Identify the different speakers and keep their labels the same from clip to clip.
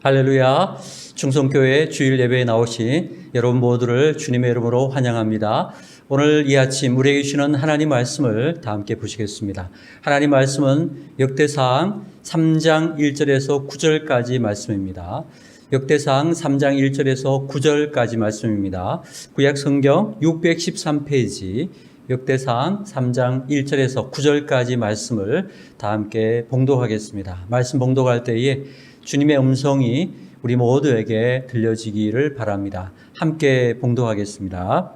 Speaker 1: 할렐루야. 충성교회 주일 예배에 나오신 여러분 모두를 주님의 이름으로 환영합니다. 오늘 이 아침 우리에게 주시는 하나님 말씀을 다 함께 보시겠습니다. 하나님 말씀은 역대상 3장 1절에서 9절까지 말씀입니다. 역대상 3장 1절에서 9절까지 말씀입니다. 구약 성경 613페이지 역대상 3장 1절에서 9절까지 말씀을 다 함께 봉독하겠습니다. 말씀 봉독할 때에 주님의 음성이 우리 모두에게 들려지기를 바랍니다. 함께 봉독하겠습니다.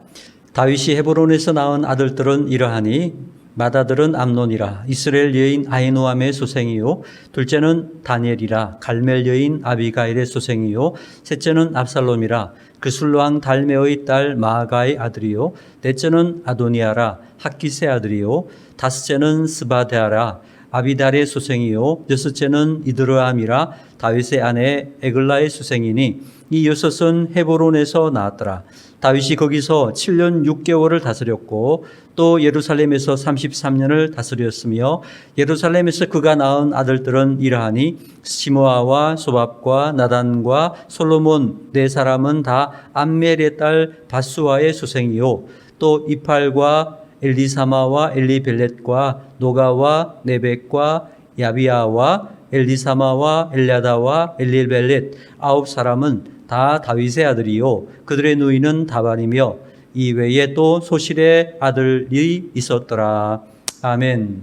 Speaker 1: 다윗이 헤브론에서 낳은 아들들은 이러하니 맏아들은 암논이라 이스라엘 여인 아히노암의 소생이요 둘째는 다니엘이라 갈멜 여인 아비가일의 소생이요 셋째는 압살롬이라 그술왕 달메의 딸 마아가의 아들이요 넷째는 아도니아라 학기스의 아들이요 다섯째는 스바데아라 아비달의 소생이요 여섯째는 이드르암이라 다윗의 아내 에글라의 소생이니 이 여섯은 헤브론에서 나왔더라. 다윗이 거기서 7년 6개월을 다스렸고 또 예루살렘에서 33년을 다스렸으며 예루살렘에서 그가 낳은 아들들은 이러하니 시므아와 소밥과 나단과 솔로몬 네 사람은 다 암멜의 딸 바수아의 소생이요 또 이팔과 엘리사마와 엘리벨렛과 노가와 네벡과 야비아와 엘리사마와 엘야다와 엘리벨렛 9사람은 다 다윗의 아들이요 그들의 누이는 다반이며 이 외에 또 소실의 아들이 있었더라. 아멘.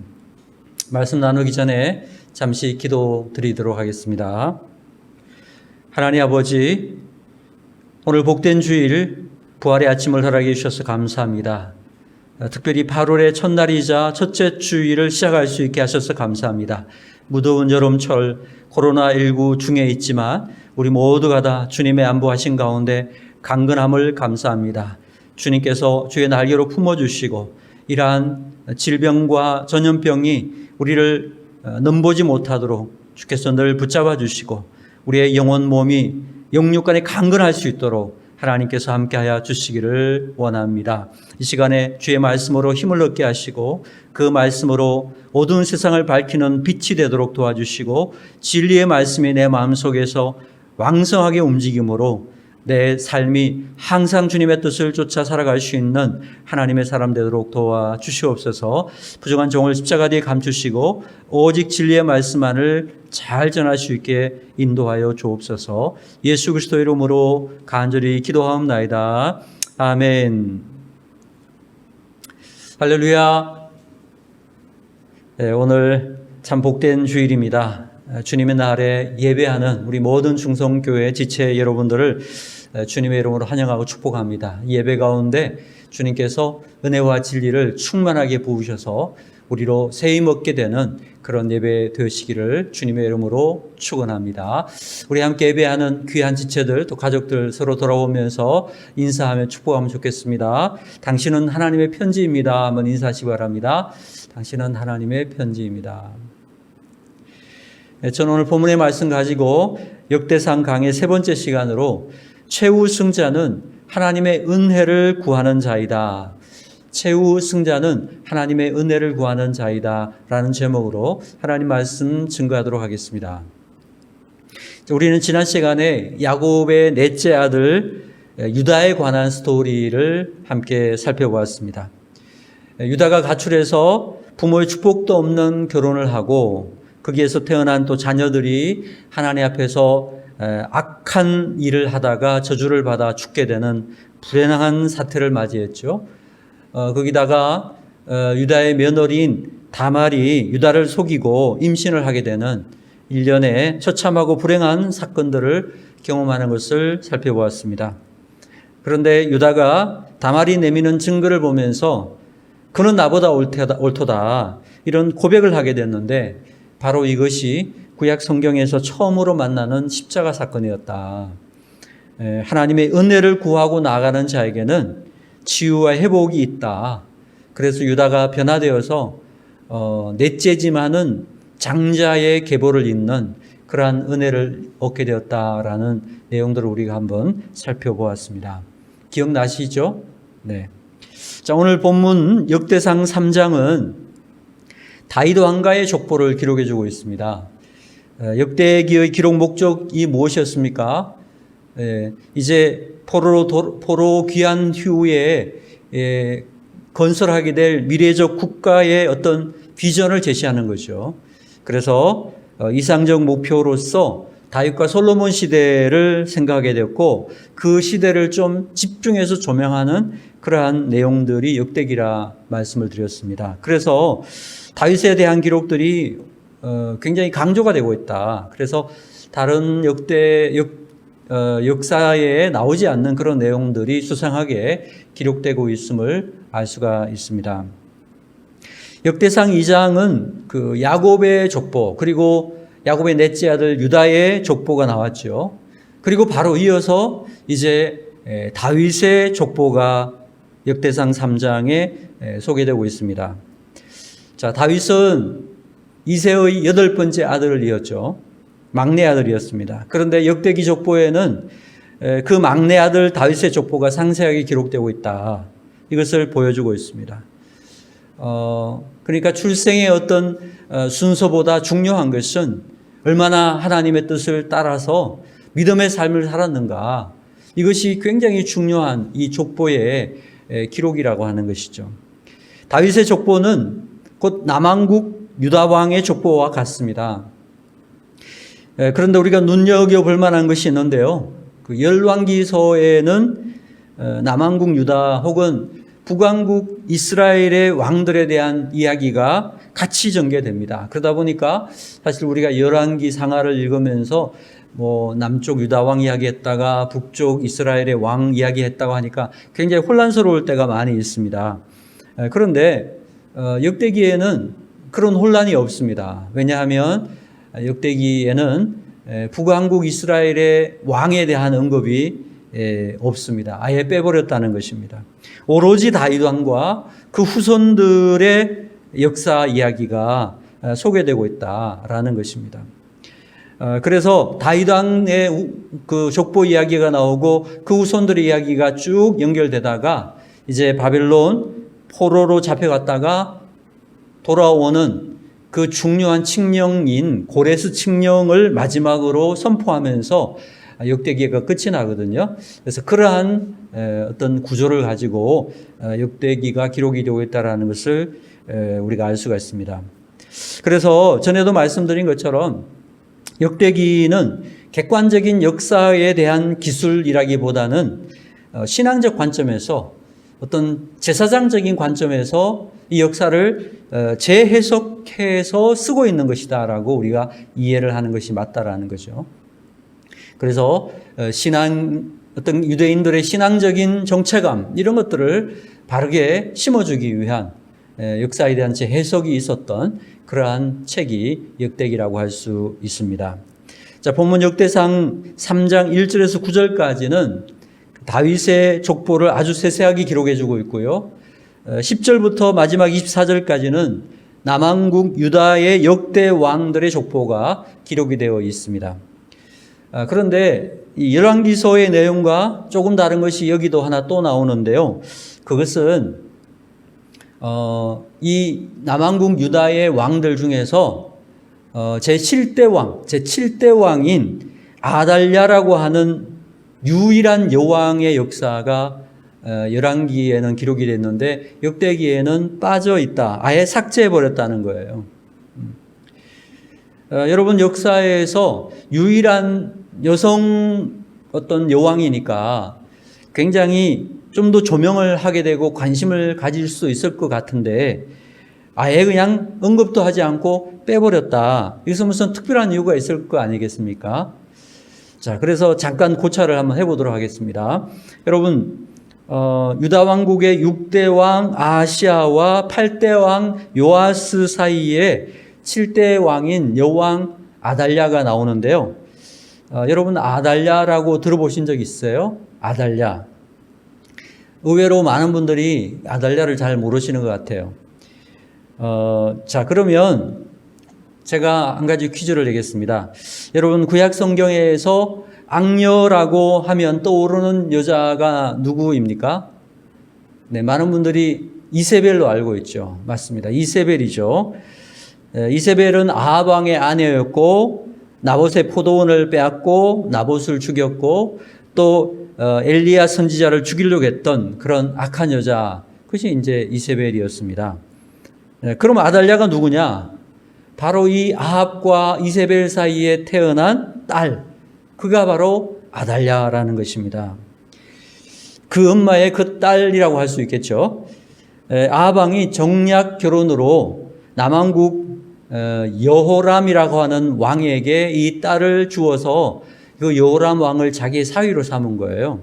Speaker 1: 말씀 나누기 전에 잠시 기도 드리도록 하겠습니다. 하나님 아버지, 오늘 복된 주일 부활의 아침을 허락해 주셔서 감사합니다. 특별히 8월의 첫날이자 첫째 주일을 시작할 수 있게 하셔서 감사합니다. 무더운 여름철 코로나19 중에 있지만 우리 모두가 다 주님의 안보하신 가운데 강건함을 감사합니다. 주님께서 주의 날개로 품어주시고 이러한 질병과 전염병이 우리를 넘보지 못하도록 주께서 늘 붙잡아 주시고 우리의 영혼 몸이 영육간에 강건할 수 있도록 하나님께서 함께하여 주시기를 원합니다. 이 시간에 주의 말씀으로 힘을 얻게 하시고 그 말씀으로 어두운 세상을 밝히는 빛이 되도록 도와주시고 진리의 말씀이 내 마음속에서 왕성하게 움직임으로 내 삶이 항상 주님의 뜻을 쫓아 살아갈 수 있는 하나님의 사람 되도록 도와주시옵소서. 부족한 종을 십자가 뒤에 감추시고 오직 진리의 말씀만을 잘 전할 수 있게 인도하여 주옵소서. 예수 그리스도의 이름으로 간절히 기도하옵나이다. 아멘. 할렐루야. 네, 오늘 참 복된 주일입니다. 주님의 날에 예배하는 우리 모든 충성교회 지체 여러분들을 주님의 이름으로 환영하고 축복합니다. 예배 가운데 주님께서 은혜와 진리를 충만하게 부으셔서 우리로 세임 얻게 되는 그런 예배 되시기를 주님의 이름으로 축원합니다. 우리 함께 예배하는 귀한 지체들 또 가족들 서로 돌아오면서 인사하며 축복하면 좋겠습니다. 당신은 하나님의 편지입니다. 한번 인사하시기 바랍니다. 당신은 하나님의 편지입니다. 저는 오늘 본문의 말씀 가지고 역대상 강의 세 번째 시간으로 최우승자는 하나님의 은혜를 구하는 자이다. 최우승자는 하나님의 은혜를 구하는 자이다 라는 제목으로 하나님 말씀 증거하도록 하겠습니다. 우리는 지난 시간에 야곱의 넷째 아들 유다에 관한 스토리를 함께 살펴보았습니다. 유다가 가출해서 부모의 축복도 없는 결혼을 하고 거기에서 태어난 또 자녀들이 하나님 앞에서 악한 일을 하다가 저주를 받아 죽게 되는 불행한 사태를 맞이했죠. 거기다가 유다의 며느리인 다말이 유다를 속이고 임신을 하게 되는 일련의 처참하고 불행한 사건들을 경험하는 것을 살펴보았습니다. 그런데 유다가 다말이 내미는 증거를 보면서 그는 나보다 옳도다 이런 고백을 하게 됐는데 바로 이것이 구약 성경에서 처음으로 만나는 십자가 사건이었다. 하나님의 은혜를 구하고 나아가는 자에게는 치유와 회복이 있다. 그래서 유다가 변화되어서 넷째지만은 장자의 계보를 잇는 그러한 은혜를 얻게 되었다라는 내용들을 우리가 한번 살펴보았습니다. 기억나시죠? 네. 자, 오늘 본문 역대상 3장은 다윗 왕가의 족보를 기록해 주고 있습니다. 역대기의 기록 목적이 무엇이었습니까? 이제 포로로 귀환 후에 건설하게 될 미래적 국가의 어떤 비전을 제시하는 거죠. 그래서 이상적 목표로서 다윗과 솔로몬 시대를 생각하게 되었고 그 시대를 좀 집중해서 조명하는 그러한 내용들이 역대기라 말씀을 드렸습니다. 그래서 다윗에 대한 기록들이 굉장히 강조가 되고 있다. 그래서 다른 역사에 나오지 않는 그런 내용들이 수상하게 기록되고 있음을 알 수가 있습니다. 역대상 2장은 그 야곱의 족보 그리고 야곱의 넷째 아들 유다의 족보가 나왔죠. 그리고 바로 이어서 이제 다윗의 족보가 역대상 3장에 소개되고 있습니다. 자, 다윗은 이새의 8번째 아들을 이었죠. 막내 아들이었습니다. 그런데 역대기 족보에는 그 막내 아들 다윗의 족보가 상세하게 기록되고 있다. 이것을 보여주고 있습니다. 그러니까 출생의 어떤 순서보다 중요한 것은 얼마나 하나님의 뜻을 따라서 믿음의 삶을 살았는가. 이것이 굉장히 중요한 이 족보의 기록이라고 하는 것이죠. 다윗의 족보는 곧 남왕국 유다 왕의 족보와 같습니다. 그런데 우리가 눈여겨볼 만한 것이 있는데요. 그 열왕기서에는 남왕국 유다 혹은 북왕국 이스라엘의 왕들에 대한 이야기가 같이 전개됩니다. 그러다 보니까 사실 우리가 열왕기 상하를 읽으면서 뭐 남쪽 유다 왕 이야기했다가 북쪽 이스라엘의 왕 이야기했다고 하니까 굉장히 혼란스러울 때가 많이 있습니다. 그런데 역대기에는 그런 혼란이 없습니다. 왜냐하면 역대기에는 북왕국 이스라엘의 왕에 대한 언급이 없습니다. 아예 빼버렸다는 것입니다. 오로지 다윗 왕과 그 후손들의 역사 이야기가 소개되고 있다라는 것입니다. 그래서 다윗 왕의 그 족보 이야기가 나오고 그 후손들의 이야기가 쭉 연결되다가 이제 바벨론 포로로 잡혀갔다가 돌아오는 그 중요한 칙령인 고레스 칙령을 마지막으로 선포하면서 역대기가 끝이 나거든요. 그래서 그러한 어떤 구조를 가지고 역대기가 기록이 되고 있다는 것을 우리가 알 수가 있습니다. 그래서 전에도 말씀드린 것처럼 역대기는 객관적인 역사에 대한 기술이라기보다는 신앙적 관점에서 어떤 제사장적인 관점에서 이 역사를 재해석해서 쓰고 있는 것이다라고 우리가 이해를 하는 것이 맞다라는 거죠. 그래서 어떤 유대인들의 신앙적인 정체감 이런 것들을 바르게 심어주기 위한 역사에 대한 재해석이 있었던 그러한 책이 역대기라고 할 수 있습니다. 자, 본문 역대상 3장 1절에서 9절까지는 다윗의 족보를 아주 세세하게 기록해주고 있고요. 10절부터 마지막 24절까지는 남왕국 유다의 역대 왕들의 족보가 기록이 되어 있습니다. 그런데 이 열왕기서의 내용과 조금 다른 것이 여기도 하나 또 나오는데요. 그것은 이 남왕국 유다의 왕들 중에서 제7대 왕인 아달랴라고 하는 유일한 여왕의 역사가 열왕기에는 기록이 됐는데 역대기에는 빠져 있다. 아예 삭제해 버렸다는 거예요. 여러분 역사에서 유일한 여성 어떤 여왕이니까 굉장히 좀 더 조명을 하게 되고 관심을 가질 수 있을 것 같은데 아예 그냥 언급도 하지 않고 빼버렸다. 여기서 무슨 특별한 이유가 있을 거 아니겠습니까? 자, 그래서 잠깐 고찰을 한번 해보도록 하겠습니다. 여러분, 유다 왕국의 6대 왕 아하시아와 8대 왕 요아스 사이에 7대 왕인 여왕 아달랴가 나오는데요. 여러분 아달랴라고 들어보신 적 있어요? 아달랴. 의외로 많은 분들이 아달랴를 잘 모르시는 것 같아요. 자, 그러면 제가 한 가지 퀴즈를 내겠습니다. 여러분 구약 성경에서 악녀라고 하면 떠오르는 여자가 누구입니까? 네, 많은 분들이 이세벨로 알고 있죠. 맞습니다. 이세벨이죠. 이세벨은 아합 왕의 아내였고 나봇의 포도원을 빼앗고 나봇을 죽였고 또 엘리야 선지자를 죽이려고 했던 그런 악한 여자, 그것이 이제 이세벨이었습니다. 그럼 아달랴가 누구냐? 바로 이 아합과 이세벨 사이에 태어난 딸, 그가 바로 아달랴라는 것입니다. 그 엄마의 그 딸이라고 할 수 있겠죠. 아합 왕이 정략 결혼으로 남왕국 여호람이라고 하는 왕에게 이 딸을 주어서 그 여호람 왕을 자기의 사위로 삼은 거예요.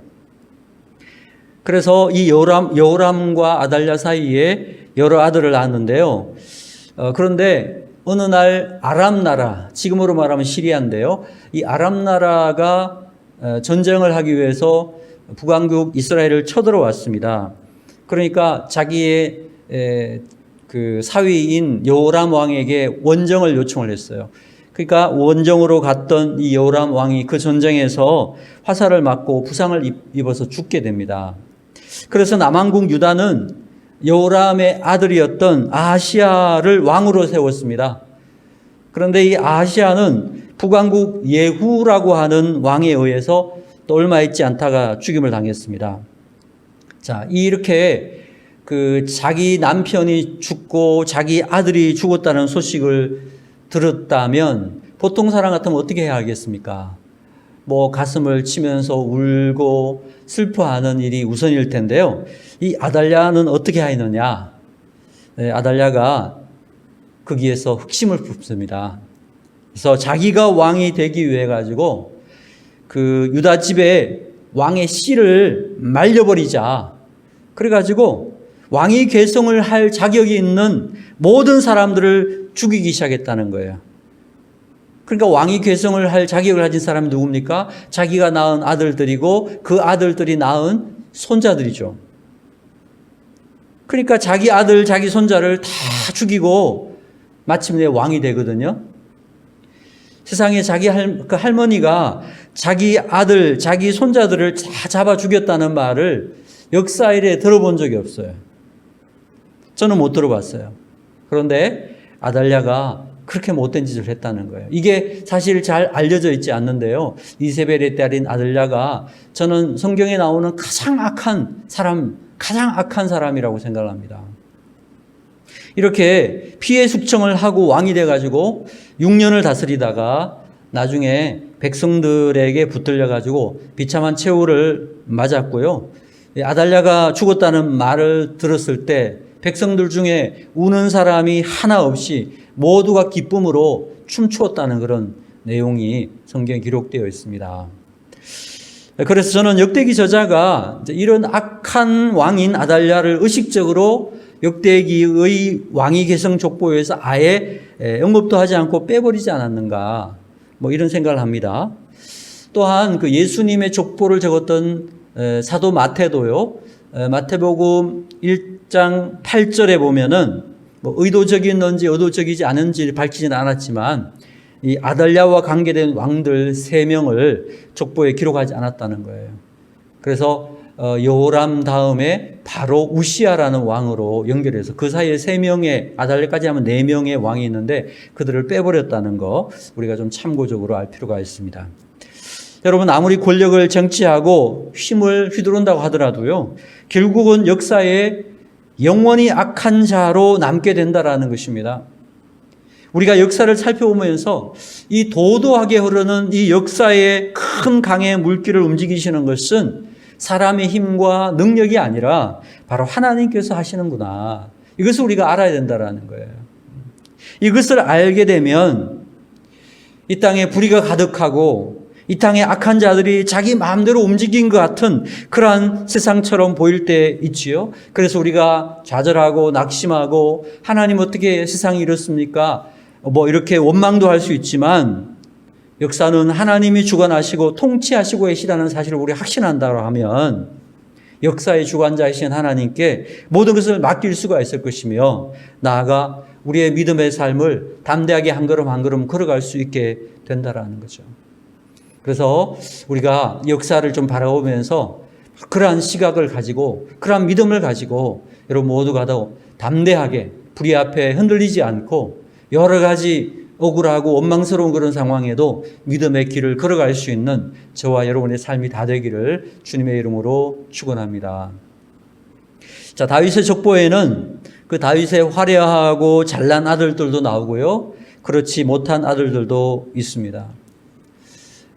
Speaker 1: 그래서 이 여호람과 아달랴 사이에 여러 아들을 낳았는데요. 그런데 어느 날 아람 나라, 지금으로 말하면 시리아인데요. 이 아람 나라가 전쟁을 하기 위해서 북왕국 이스라엘을 쳐들어왔습니다. 그러니까 자기의 그 사위인 여호람 왕에게 원정을 요청을 했어요. 그러니까 원정으로 갔던 이 여호람 왕이 그 전쟁에서 화살을 맞고 부상을 입어서 죽게 됩니다. 그래서 남왕국 유다는 여호람의 아들이었던 아하시야를 왕으로 세웠습니다. 그런데 이 아하시야는 북왕국 예후라고 하는 왕에 의해서 또 얼마 있지 않다가 죽임을 당했습니다. 자, 이렇게 그 자기 남편이 죽고 자기 아들이 죽었다는 소식을 들었다면 보통 사람 같으면 어떻게 해야 하겠습니까? 뭐 가슴을 치면서 울고 슬퍼하는 일이 우선일 텐데요. 이 아달랴는 어떻게 하느냐? 아달랴가 거기에서 흑심을 품습니다. 그래서 자기가 왕이 되기 위해 가지고 그 유다 집에 왕의 씨를 말려버리자. 그래가지고 왕이 계승을 할 자격이 있는 모든 사람들을 죽이기 시작했다는 거예요. 그러니까 왕이 계승을 할 자격을 가진 사람이 누굽니까? 자기가 낳은 아들들이고 그 아들들이 낳은 손자들이죠. 그러니까 자기 아들, 자기 손자를 다 죽이고 마침내 왕이 되거든요. 세상에 자기 할머니가 자기 아들, 자기 손자들을 다 잡아 죽였다는 말을 역사 이래 들어본 적이 없어요. 저는 못 들어봤어요. 그런데 아달랴가 그렇게 못된 짓을 했다는 거예요. 이게 사실 잘 알려져 있지 않는데요. 이세벨의 딸인 아달랴가 저는 성경에 나오는 가장 악한 사람이라고 생각을 합니다. 이렇게 피해 숙청을 하고 왕이 돼가지고 6년을 다스리다가 나중에 백성들에게 붙들려가지고 비참한 최후를 맞았고요. 아달랴가 죽었다는 말을 들었을 때 백성들 중에 우는 사람이 하나 없이 모두가 기쁨으로 춤추었다는 그런 내용이 성경에 기록되어 있습니다. 그래서 저는 역대기 저자가 이런 악한 왕인 아달랴를 의식적으로 역대기의 왕위 계승 족보에서 아예 언급도 하지 않고 빼버리지 않았는가, 뭐 이런 생각을 합니다. 또한 그 예수님의 족보를 적었던 사도 마태도요, 마태복음 1장 8절에 보면은 뭐 의도적인지 의도적이지 않은지 밝히지는 않았지만 이 아달랴와 관계된 왕들 3명을 족보에 기록하지 않았다는 거예요. 그래서 여호람 다음에 바로 우시야라는 왕으로 연결해서 그 사이에 3명의, 아달랴까지 하면 4명의 왕이 있는데 그들을 빼버렸다는 거 우리가 좀 참고적으로 알 필요가 있습니다. 여러분, 아무리 권력을 쟁취하고 힘을 휘두른다고 하더라도요, 결국은 역사에 영원히 악한 자로 남게 된다라는 것입니다. 우리가 역사를 살펴보면서 이 도도하게 흐르는 이 역사의 큰 강의 물길을 움직이시는 것은 사람의 힘과 능력이 아니라 바로 하나님께서 하시는구나. 이것을 우리가 알아야 된다라는 거예요. 이것을 알게 되면 이 땅에 불의가 가득하고 이 땅에 악한 자들이 자기 마음대로 움직인 것 같은 그러한 세상처럼 보일 때 있지요. 그래서 우리가 좌절하고 낙심하고 하나님 어떻게 세상이 이렇습니까? 뭐 이렇게 원망도 할 수 있지만 역사는 하나님이 주관하시고 통치하시고 계시다는 사실을 우리가 확신한다고 하면 역사의 주관자이신 하나님께 모든 것을 맡길 수가 있을 것이며 나아가 우리의 믿음의 삶을 담대하게 한 걸음 한 걸음 걸어갈 수 있게 된다라는 거죠. 그래서 우리가 역사를 좀 바라보면서 그러한 시각을 가지고 그러한 믿음을 가지고 여러분 모두가 더 담대하게 불의 앞에 흔들리지 않고 여러 가지 억울하고 원망스러운 그런 상황에도 믿음의 길을 걸어갈 수 있는 저와 여러분의 삶이 다 되기를 주님의 이름으로 축원합니다. 자, 다윗의 족보에는 그 다윗의 화려하고 잘난 아들들도 나오고요, 그렇지 못한 아들들도 있습니다.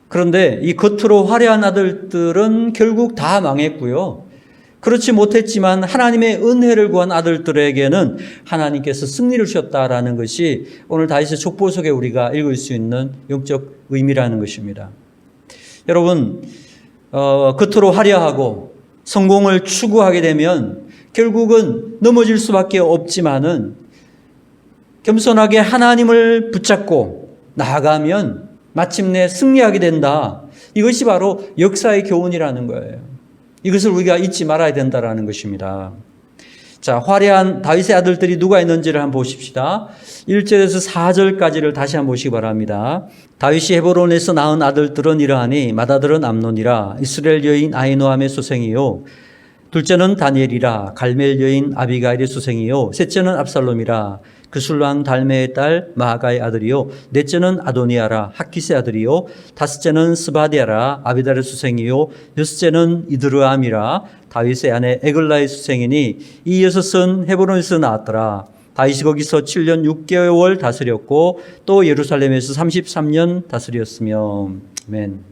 Speaker 1: 그런데 이 겉으로 화려한 아들들은 결국 다 망했고요, 그렇지 못했지만 하나님의 은혜를 구한 아들들에게는 하나님께서 승리를 주셨다라는 것이 오늘 다윗의 족보 속에 우리가 읽을 수 있는 영적 의미라는 것입니다. 여러분, 겉으로 화려하고 성공을 추구하게 되면 결국은 넘어질 수밖에 없지만은 겸손하게 하나님을 붙잡고 나아가면 마침내 승리하게 된다. 이것이 바로 역사의 교훈이라는 거예요. 이것을 우리가 잊지 말아야 된다는 것입니다. 자, 화려한 다윗의 아들들이 누가 있는지를 한번 보십시다. 1절에서 4절까지를 다시 한번 보시기 바랍니다. 다윗이 헤브론에서 낳은 아들들은 이러하니 맏아들은 암논이라 이스라엘 여인 아히노함의 수생이요, 둘째는 다니엘이라 갈멜 여인 아비가일의 수생이요, 셋째는 압살롬이라 그술왕 달메의 딸 마아가의 아들이요, 넷째는 아도니아라 하키스의 아들이요, 다섯째는 스바디아라 아비달의 수생이요, 여섯째는 이드르암이라 다윗의 아내 에글라의 수생이니 이 여섯은 헤브론에서 나왔더라. 다윗이 거기서 7년 6개월 다스렸고 또 예루살렘에서 33년 다스렸으며. 아멘.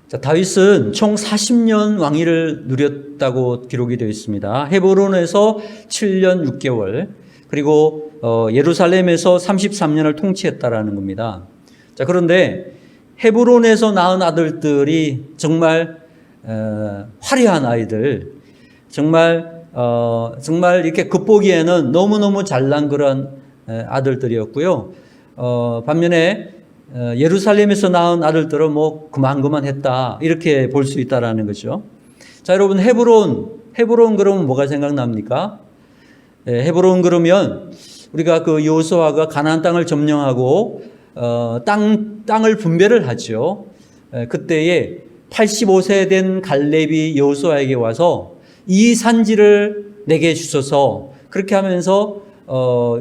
Speaker 1: 자, 다윗은 총 40년 왕위를 누렸다고 기록이 되어 있습니다. 헤브론에서 7년 6개월, 그리고 예루살렘에서 33년을 통치했다라는 겁니다. 자, 그런데 헤브론에서 낳은 아들들이 정말 화려한 아이들, 정말 이렇게 겉보기에는 너무너무 잘난 그런 아들들이었고요. 반면에 예루살렘에서 낳은 아들들은 뭐 그만했다, 이렇게 볼 수 있다라는 거죠. 자, 여러분, 헤브론 그러면 뭐가 생각납니까? 헤브론 그러면 우리가 그 여호수아가 가나안 땅을 점령하고 땅을 분배를 하죠. 그때에 85세 된 갈렙이 여호수아에게 와서 이 산지를 내게 주소서, 그렇게 하면서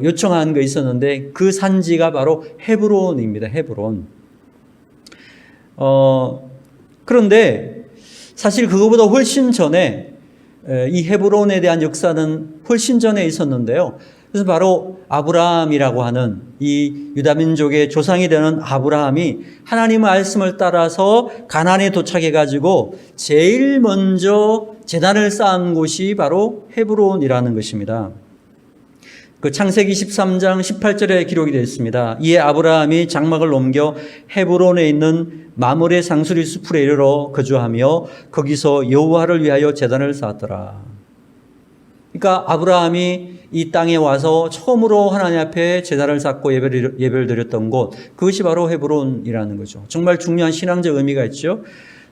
Speaker 1: 요청한 거 있었는데 그 산지가 바로 헤브론입니다. 헤브론. 그런데 사실 그거보다 훨씬 전에 이 헤브론에 대한 역사는 훨씬 전에 있었는데요. 그래서 바로 아브라함이라고 하는 이 유다민족의 조상이 되는 아브라함이 하나님의 말씀을 따라서 가나안에 도착해가지고 제일 먼저 제단을 쌓은 곳이 바로 헤브론이라는 것입니다. 그 창세기 13장 18절에 기록이 되어 있습니다. 이에 아브라함이 장막을 옮겨 헤브론에 있는 마므레 상수리 숲으로 이르러 거주하며 거기서 여호와를 위하여 제단을 쌓았더라. 그러니까 아브라함이 이 땅에 와서 처음으로 하나님 앞에 제단을 쌓고 예배를 드렸던 곳, 그것이 바로 헤브론이라는 거죠. 정말 중요한 신앙적 의미가 있죠.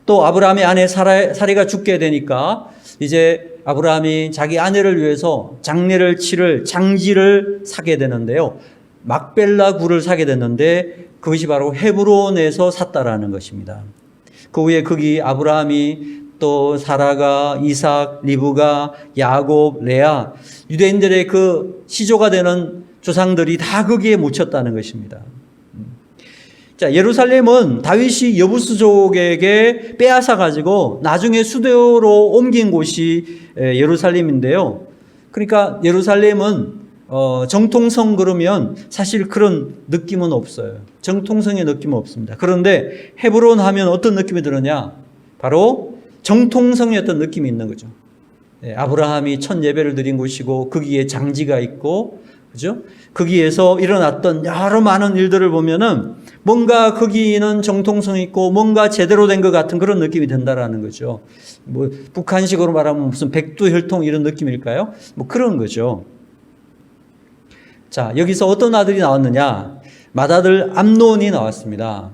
Speaker 1: 또 아브라함의 아내 사리가 죽게 되니까 이제 아브라함이 자기 아내를 위해서 장례를 치를 장지를 사게 되는데요. 막벨라 굴을 사게 됐는데 그것이 바로 헤브론에서 샀다라는 것입니다. 그 후에 거기 아브라함이 또 사라가, 이삭, 리브가, 야곱, 레아, 유대인들의 그 시조가 되는 조상들이 다 거기에 묻혔다는 것입니다. 자, 예루살렘은 다윗이 여부수족에게 빼앗아 가지고 나중에 수도로 옮긴 곳이 예루살렘인데요. 그러니까 예루살렘은 정통성 그러면 사실 그런 느낌은 없어요. 정통성의 느낌은 없습니다. 그런데 헤브론 하면 어떤 느낌이 들었냐? 바로 정통성의 어떤 느낌이 있는 거죠. 아브라함이 첫 예배를 드린 곳이고 거기에 장지가 있고, 그죠? 거기에서 일어났던 여러 많은 일들을 보면은 뭔가 거기는 정통성 있고 뭔가 제대로 된 것 같은 그런 느낌이 든다라는 거죠. 뭐 북한식으로 말하면 무슨 백두혈통 이런 느낌일까요? 뭐 그런 거죠. 자, 여기서 어떤 아들이 나왔느냐? 맏아들 암논이 나왔습니다.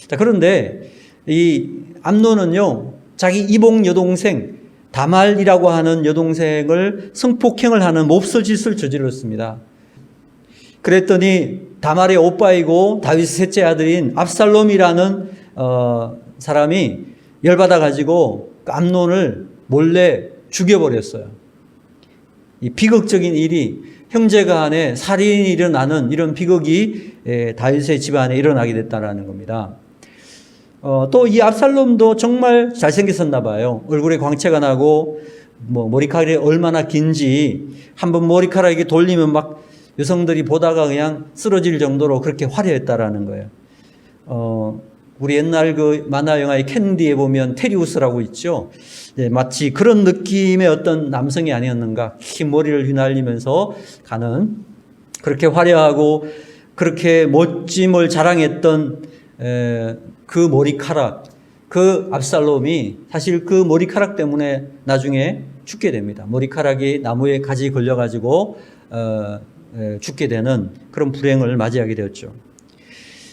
Speaker 1: 자, 그런데 이 암논은요, 자기 이복 여동생 다말이라고 하는 여동생을 성폭행을 하는 몹쓸 짓을 저질렀습니다. 그랬더니 다말의 오빠이고 다윗의 셋째 아들인 압살롬이라는 사람이 열받아 가지고 암논을 몰래 죽여버렸어요. 이 비극적인 일이 형제 간에 살인이 일어나는 이런 비극이 다윗의 집안에 일어나게 됐다는 겁니다. 또 이 압살롬도 정말 잘생겼었나 봐요. 얼굴에 광채가 나고 머리카락이 얼마나 긴지 한번 머리카락이 돌리면 막 여성들이 보다가 그냥 쓰러질 정도로 그렇게 화려했다라는 거예요. 우리 옛날 그 만화 영화의 캔디에 보면 테리우스라고 있죠. 마치 그런 느낌의 어떤 남성이 아니었는가. 긴 머리를 휘날리면서 가는 그렇게 화려하고 그렇게 멋짐을 자랑했던 그 머리카락, 그 압살롬이 사실 그 머리카락 때문에 나중에 죽게 됩니다. 머리카락이 나무에 가지 걸려가지고 죽게 되는 그런 불행을 맞이하게 되었죠.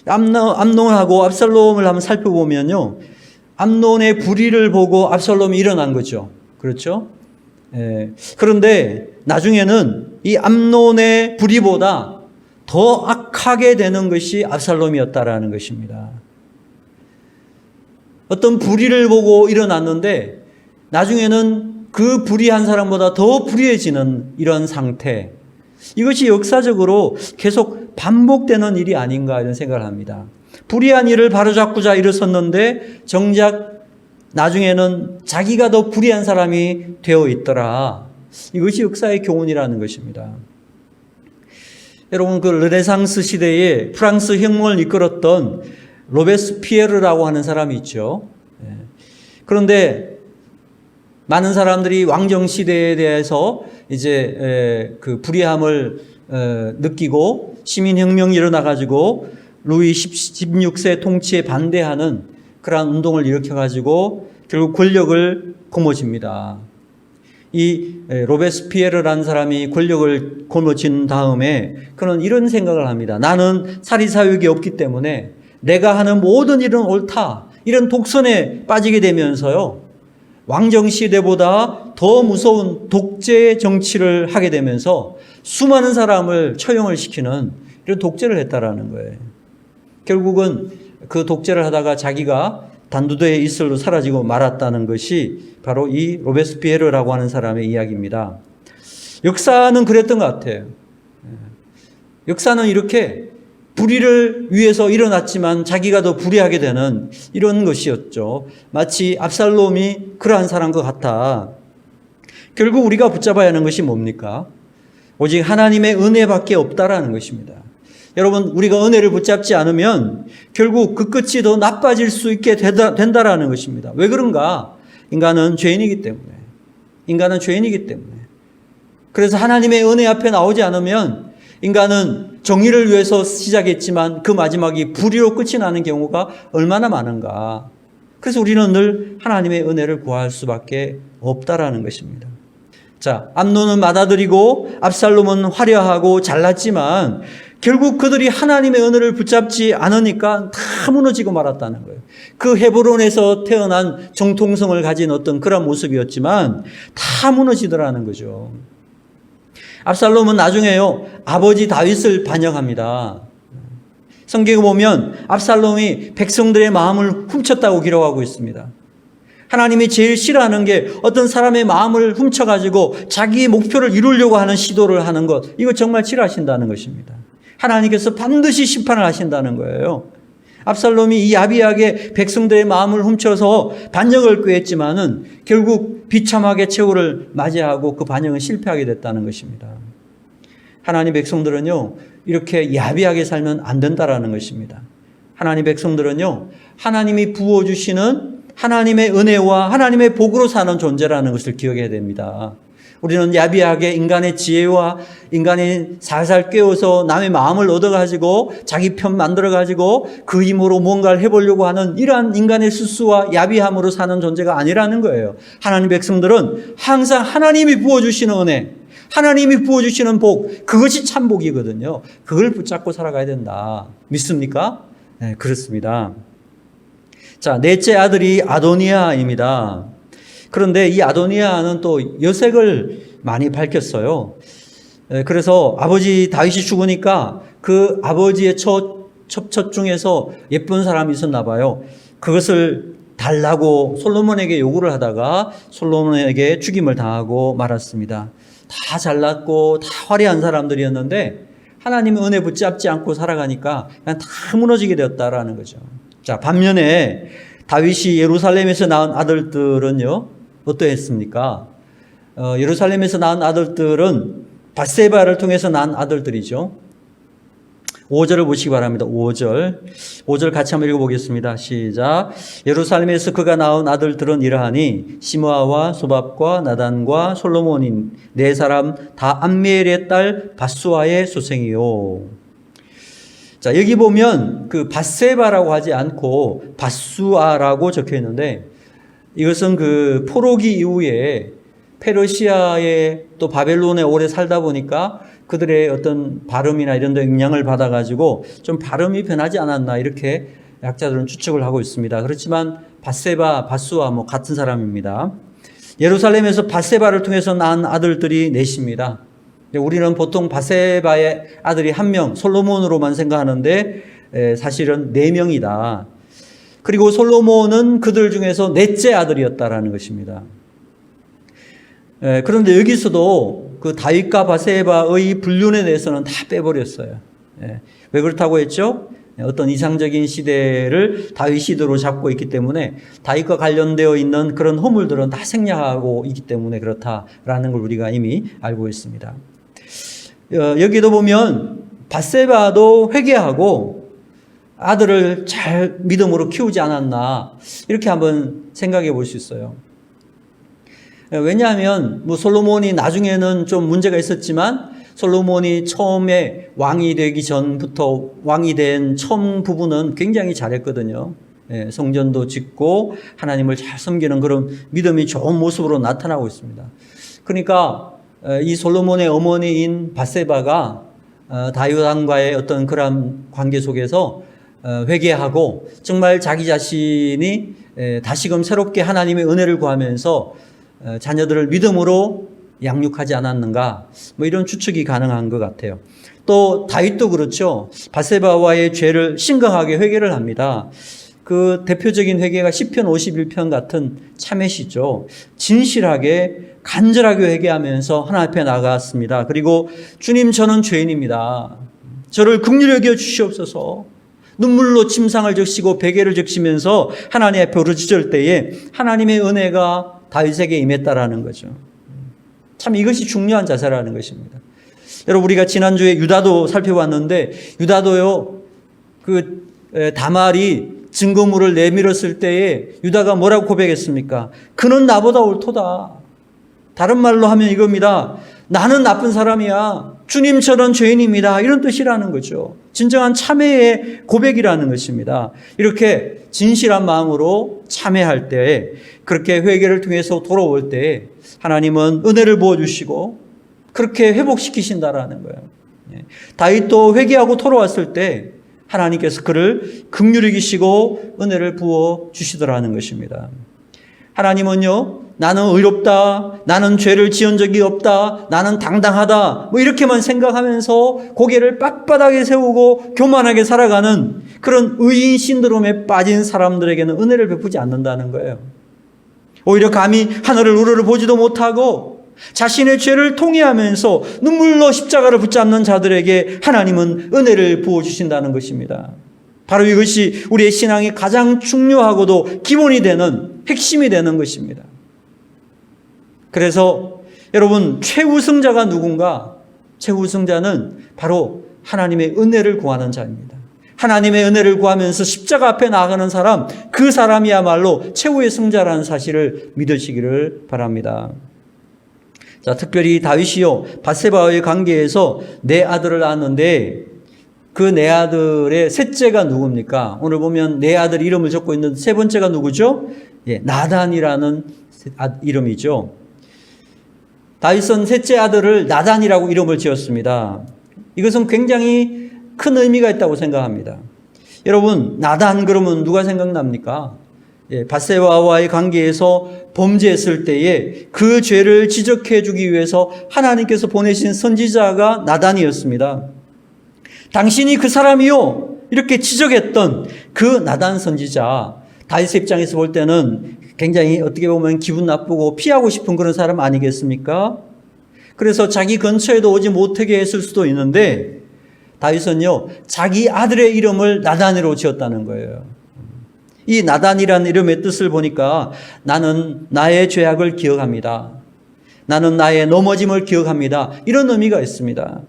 Speaker 1: 암논하고 압살롬을 한번 살펴보면요. 암논의 불의를 보고 압살롬이 일어난 거죠. 그렇죠? 그런데 나중에는 이 암논의 불의보다 더 악하게 되는 것이 압살롬이었다라는 것입니다. 어떤 불의를 보고 일어났는데 나중에는 그 불의한 사람보다 더 불의해지는 이런 상태. 이것이 역사적으로 계속 반복되는 일이 아닌가 이런 생각을 합니다. 불의한 일을 바로잡고자 일어섰는데 정작 나중에는 자기가 더 불의한 사람이 되어 있더라. 이것이 역사의 교훈이라는 것입니다. 여러분 그 르네상스 시대에 프랑스 혁명을 이끌었던 로베스피에르라고 하는 사람이 있죠. 그런데 많은 사람들이 왕정 시대에 대해서 이제 그 불의함을 느끼고 시민혁명이 일어나가지고 루이 16세 통치에 반대하는 그러한 운동을 일으켜가지고 결국 권력을 거머쥡니다. 이 로베스피에르라는 사람이 권력을 거머쥔 다음에 그는 이런 생각을 합니다. 나는 사리사욕이 없기 때문에 내가 하는 모든 일은 옳다. 이런 독선에 빠지게 되면서요. 왕정시대보다 더 무서운 독재 정치를 하게 되면서 수많은 사람을 처형을 시키는 이런 독재를 했다라는 거예요. 결국은 그 독재를 하다가 자기가 단두대의 이슬로 사라지고 말았다는 것이 바로 이 로베스피에르라고 하는 사람의 이야기입니다. 역사는 그랬던 것 같아요. 역사는 이렇게 불의를 위해서 일어났지만 자기가 더 불의하게 되는 이런 것이었죠. 마치 압살롬이 그러한 사람인 것 같아. 결국 우리가 붙잡아야 하는 것이 뭡니까? 오직 하나님의 은혜밖에 없다라는 것입니다. 여러분 우리가 은혜를 붙잡지 않으면 결국 그 끝이 더 나빠질 수 있게 된다라는 것입니다. 왜 그런가? 인간은 죄인이기 때문에. 그래서 하나님의 은혜 앞에 나오지 않으면 인간은 정의를 위해서 시작했지만 그 마지막이 불의로 끝이 나는 경우가 얼마나 많은가. 그래서 우리는 늘 하나님의 은혜를 구할 수밖에 없다라는 것입니다. 자, 암논은 맏아들이고 압살롬은 화려하고 잘났지만 결국 그들이 하나님의 은혜를 붙잡지 않으니까 다 무너지고 말았다는 거예요. 그 헤브론에서 태어난 정통성을 가진 어떤 그런 모습이었지만 다 무너지더라는 거죠. 압살롬은 나중에요, 아버지 다윗을 반역합니다. 성경에 보면 압살롬이 백성들의 마음을 훔쳤다고 기록하고 있습니다. 하나님이 제일 싫어하는 게 어떤 사람의 마음을 훔쳐가지고 자기의 목표를 이루려고 하는 시도를 하는 것, 이거 정말 싫어하신다는 것입니다. 하나님께서 반드시 심판을 하신다는 거예요. 압살롬이 이 야비하게 백성들의 마음을 훔쳐서 반역을 꾀했지만은 결국 비참하게 최후를 맞이하고 그 반역은 실패하게 됐다는 것입니다. 하나님 백성들은요, 이렇게 야비하게 살면 안 된다라는 것입니다. 하나님 백성들은요, 하나님이 부어주시는 하나님의 은혜와 하나님의 복으로 사는 존재라는 것을 기억해야 됩니다. 우리는 야비하게 인간의 지혜와 인간이 살살 깨워서 남의 마음을 얻어가지고 자기 편 만들어가지고 그 힘으로 뭔가를 해보려고 하는 이러한 인간의 수수와 야비함으로 사는 존재가 아니라는 거예요. 하나님 백성들은 항상 하나님이 부어주시는 은혜, 하나님이 부어주시는 복, 그것이 참 복이거든요. 그걸 붙잡고 살아가야 된다. 믿습니까? 네, 그렇습니다. 자, 넷째 아들이 아도니아입니다. 그런데 이 아도니아는 또 여색을 많이 밝혔어요. 그래서 아버지 다윗이 죽으니까 그 아버지의 첩첩 중에서 예쁜 사람이 있었나 봐요. 그것을 달라고 솔로몬에게 요구를 하다가 솔로몬에게 죽임을 당하고 말았습니다. 다 잘났고 다 화려한 사람들이었는데 하나님의 은혜 붙잡지 않고 살아가니까 그냥 다 무너지게 되었다라는 거죠. 자, 반면에 다윗이 예루살렘에서 낳은 아들들은요, 어떠했습니까? 예루살렘에서 낳은 아들들은 밧세바를 통해서 낳은 아들들이죠. 5절을 보시기 바랍니다. 5절 같이 한번 읽어보겠습니다. 시작. 예루살렘에서 그가 낳은 아들들은 이러하니 시므아와 소밥과 나단과 솔로몬인 네 사람 다 암미엘의 딸 밧수아의 소생이요. 자, 여기 보면 그 밧세바라고 하지 않고 밧수아라고 적혀 있는데 이것은 그 포로기 이후에 페르시아에 또 바벨론에 오래 살다 보니까 그들의 어떤 발음이나 이런 데 영향을 받아가지고 좀 발음이 변하지 않았나 이렇게 약자들은 추측을 하고 있습니다. 그렇지만 밧세바, 밧수아 뭐 같은 사람입니다. 예루살렘에서 밧세바를 통해서 낳은 아들들이 넷입니다. 우리는 보통 밧세바의 아들이 한 명, 솔로몬으로만 생각하는데 사실은 4명이다. 그리고 솔로몬은 그들 중에서 넷째 아들이었다라는 것입니다. 그런데 여기서도 그 다윗과 밧세바의 불륜에 대해서는 다 빼버렸어요. 왜 그렇다고 했죠? 어떤 이상적인 시대를 다윗 시대로 잡고 있기 때문에 다윗과 관련되어 있는 그런 허물들은 다 생략하고 있기 때문에 그렇다라는 걸 우리가 이미 알고 있습니다. 여기도 보면 밧세바도 회개하고 아들을 잘 믿음으로 키우지 않았나 이렇게 한번 생각해 볼 수 있어요. 왜냐하면 뭐 솔로몬이 나중에는 좀 문제가 있었지만 솔로몬이 처음에 왕이 되기 전부터 왕이 된 처음 부분은 굉장히 잘했거든요. 성전도 짓고 하나님을 잘 섬기는 그런 믿음이 좋은 모습으로 나타나고 있습니다. 그러니까 이 솔로몬의 어머니인 밧세바가 다윗 왕과의 어떤 그런 관계 속에서 회개하고 정말 자기 자신이 다시금 새롭게 하나님의 은혜를 구하면서 자녀들을 믿음으로 양육하지 않았는가 뭐 이런 추측이 가능한 것 같아요. 또 다윗도 그렇죠. 밧세바와의 죄를 심각하게 회개를 합니다. 그 대표적인 회개가 시편 51편 같은 참회시죠. 진실하게 간절하게 회개하면서 하나님 앞에 나갔습니다. 그리고 주님 저는 죄인입니다. 저를 긍휼히 여겨 주시옵소서. 눈물로 침상을 적시고 베개를 적시면서 하나님 앞에 부르짖을 때에 하나님의 은혜가 다윗에게 임했다라는 거죠. 참 이것이 중요한 자세라는 것입니다. 여러분 우리가 지난주에 유다도 살펴봤는데 유다도요 그 다말이 증거물을 내밀었을 때에 유다가 뭐라고 고백했습니까? 그는 나보다 옳도다. 다른 말로 하면 이겁니다. 나는 나쁜 사람이야. 주님 저는 죄인입니다. 이런 뜻이라는 거죠. 진정한 참회의 고백이라는 것입니다. 이렇게 진실한 마음으로 참회할 때 그렇게 회개를 통해서 돌아올 때 하나님은 은혜를 부어주시고 그렇게 회복시키신다라는 거예요. 다윗도 회개하고 돌아왔을 때 하나님께서 그를 긍휼히 여기시고 은혜를 부어주시더라는 것입니다. 하나님은요, 나는 의롭다, 나는 죄를 지은 적이 없다, 나는 당당하다, 뭐 이렇게만 생각하면서 고개를 빳빳하게 세우고 교만하게 살아가는 그런 의인 신드롬에 빠진 사람들에게는 은혜를 베푸지 않는다는 거예요. 오히려 감히 하늘을 우러러 보지도 못하고 자신의 죄를 통회하면서 눈물로 십자가를 붙잡는 자들에게 하나님은 은혜를 부어주신다는 것입니다. 바로 이것이 우리의 신앙의 가장 중요하고도 기본이 되는 핵심이 되는 것입니다. 그래서 여러분 최우승자가 누군가? 최우승자는 바로 하나님의 은혜를 구하는 자입니다. 하나님의 은혜를 구하면서 십자가 앞에 나아가는 사람, 그 사람이야말로 최후의 승자라는 사실을 믿으시기를 바랍니다. 자, 특별히 다윗이요 밧세바와의 관계에서 네 아들을 낳았는데 그 네 아들의 셋째가 누굽니까? 오늘 보면 네 아들 이름을 적고 있는 세 번째가 누구죠? 나단이라는 이름이죠. 다윗은 셋째 아들을 나단이라고 이름을 지었습니다. 이것은 굉장히 큰 의미가 있다고 생각합니다. 여러분, 나단 그러면 누가 생각납니까? 밧세바와의 관계에서 범죄했을 때에 그 죄를 지적해 주기 위해서 하나님께서 보내신 선지자가 나단이었습니다. 당신이 그 사람이요 이렇게 지적했던 그 나단 선지자, 다윗의 입장에서 볼 때는 굉장히 어떻게 보면 기분 나쁘고 피하고 싶은 그런 사람 아니겠습니까? 그래서 자기 근처에도 오지 못하게 했을 수도 있는데 다윗은요, 자기 아들의 이름을 나단으로 지었다는 거예요. 이 나단이라는 이름의 뜻을 보니까 나는 나의 죄악을 기억합니다. 나는 나의 넘어짐을 기억합니다. 이런 의미가 있습니다.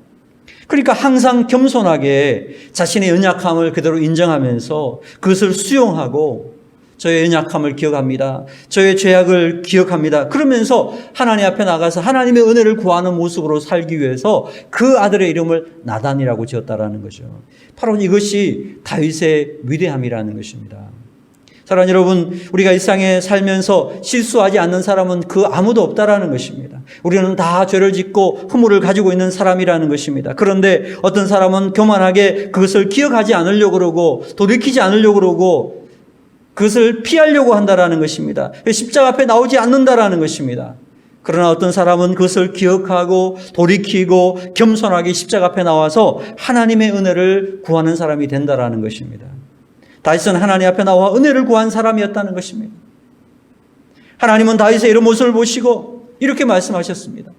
Speaker 1: 그러니까 항상 겸손하게 자신의 연약함을 그대로 인정하면서 그것을 수용하고 저의 연약함을 기억합니다. 저의 죄악을 기억합니다. 그러면서 하나님 앞에 나가서 하나님의 은혜를 구하는 모습으로 살기 위해서 그 아들의 이름을 나단이라고 지었다라는 거죠. 바로 이것이 다윗의 위대함이라는 것입니다. 사랑하는 여러분, 우리가 이 세상에 살면서 실수하지 않는 사람은 그 아무도 없다라는 것입니다. 우리는 다 죄를 짓고 허물을 가지고 있는 사람이라는 것입니다. 그런데 어떤 사람은 교만하게 그것을 기억하지 않으려고 그러고 돌이키지 않으려고 그러고 그것을 피하려고 한다라는 것입니다. 십자가 앞에 나오지 않는다라는 것입니다. 그러나 어떤 사람은 그것을 기억하고 돌이키고 겸손하게 십자가 앞에 나와서 하나님의 은혜를 구하는 사람이 된다라는 것입니다. 다윗은 하나님 앞에 나와 은혜를 구한 사람이었다는 것입니다. 하나님은 다윗의 이런 모습을 보시고 이렇게 말씀하셨습니다.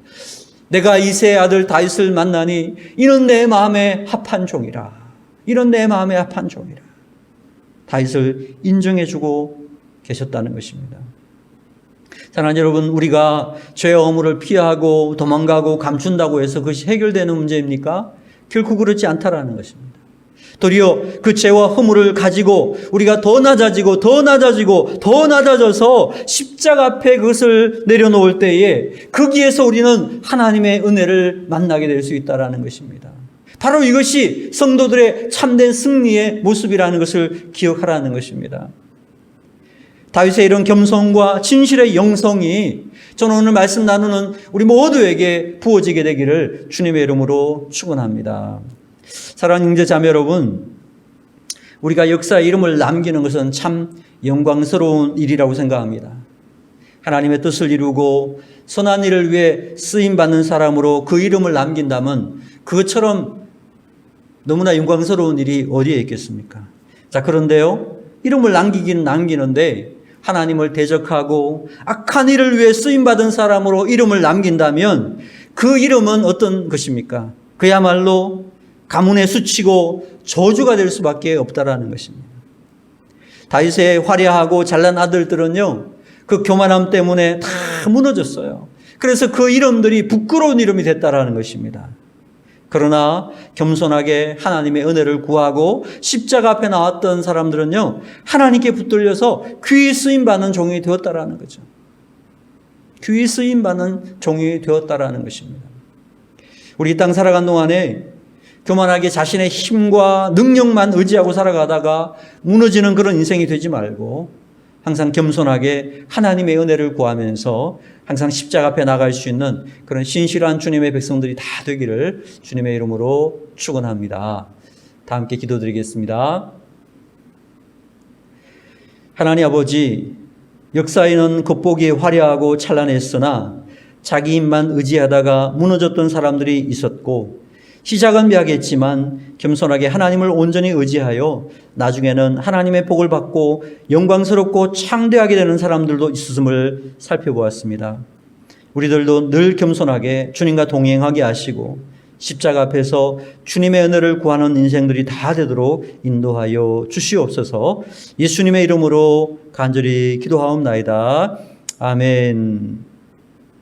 Speaker 1: 내가 이새의 아들 다윗을 만나니 이는 내 마음에 합한 종이라. 이는 내 마음에 합한 종이라. 다윗을 인정해주고 계셨다는 것입니다. 사랑하는 여러분, 우리가 죄의 허물을 피하고 도망가고 감춘다고 해서 그것이 해결되는 문제입니까? 결코 그렇지 않다라는 것입니다. 도리어 그 죄와 허물을 가지고 우리가 더 낮아지고 더 낮아지고 더 낮아져서 십자가 앞에 그것을 내려놓을 때에 거기에서 우리는 하나님의 은혜를 만나게 될 수 있다는 것입니다. 바로 이것이 성도들의 참된 승리의 모습이라는 것을 기억하라는 것입니다. 다윗의 이런 겸손과 진실의 영성이 저는 오늘 말씀 나누는 우리 모두에게 부어지게 되기를 주님의 이름으로 축원합니다. 사랑하는 형제 자매 여러분, 우리가 역사의 이름을 남기는 것은 참 영광스러운 일이라고 생각합니다. 하나님의 뜻을 이루고 선한 일을 위해 쓰임받는 사람으로 그 이름을 남긴다면 그것처럼 너무나 영광스러운 일이 어디에 있겠습니까? 자, 그런데요, 이름을 남기긴 남기는데 하나님을 대적하고 악한 일을 위해 쓰임받은 사람으로 이름을 남긴다면 그 이름은 어떤 것입니까? 그야말로 가문에 수치고 저주가 될 수밖에 없다라는 것입니다. 다윗의 화려하고 잘난 아들들은요, 그 교만함 때문에 다 무너졌어요. 그래서 그 이름들이 부끄러운 이름이 됐다라는 것입니다. 그러나 겸손하게 하나님의 은혜를 구하고 십자가 앞에 나왔던 사람들은요, 하나님께 붙들려서 귀히 쓰임받는 종이 되었다라는 거죠. 귀히 쓰임받는 종이 되었다라는 것입니다. 우리 이 땅 살아간 동안에 교만하게 자신의 힘과 능력만 의지하고 살아가다가 무너지는 그런 인생이 되지 말고 항상 겸손하게 하나님의 은혜를 구하면서 항상 십자가 앞에 나갈 수 있는 그런 신실한 주님의 백성들이 다 되기를 주님의 이름으로 축원합니다. 다 함께 기도드리겠습니다. 하나님 아버지, 역사에는 겉보기에 화려하고 찬란했으나 자기 힘만 의지하다가 무너졌던 사람들이 있었고 시작은 미약했지만 겸손하게 하나님을 온전히 의지하여 나중에는 하나님의 복을 받고 영광스럽고 창대하게 되는 사람들도 있었음을 살펴보았습니다. 우리들도 늘 겸손하게 주님과 동행하게 하시고 십자가 앞에서 주님의 은혜를 구하는 인생들이 다 되도록 인도하여 주시옵소서. 예수님의 이름으로 간절히 기도하옵나이다. 아멘.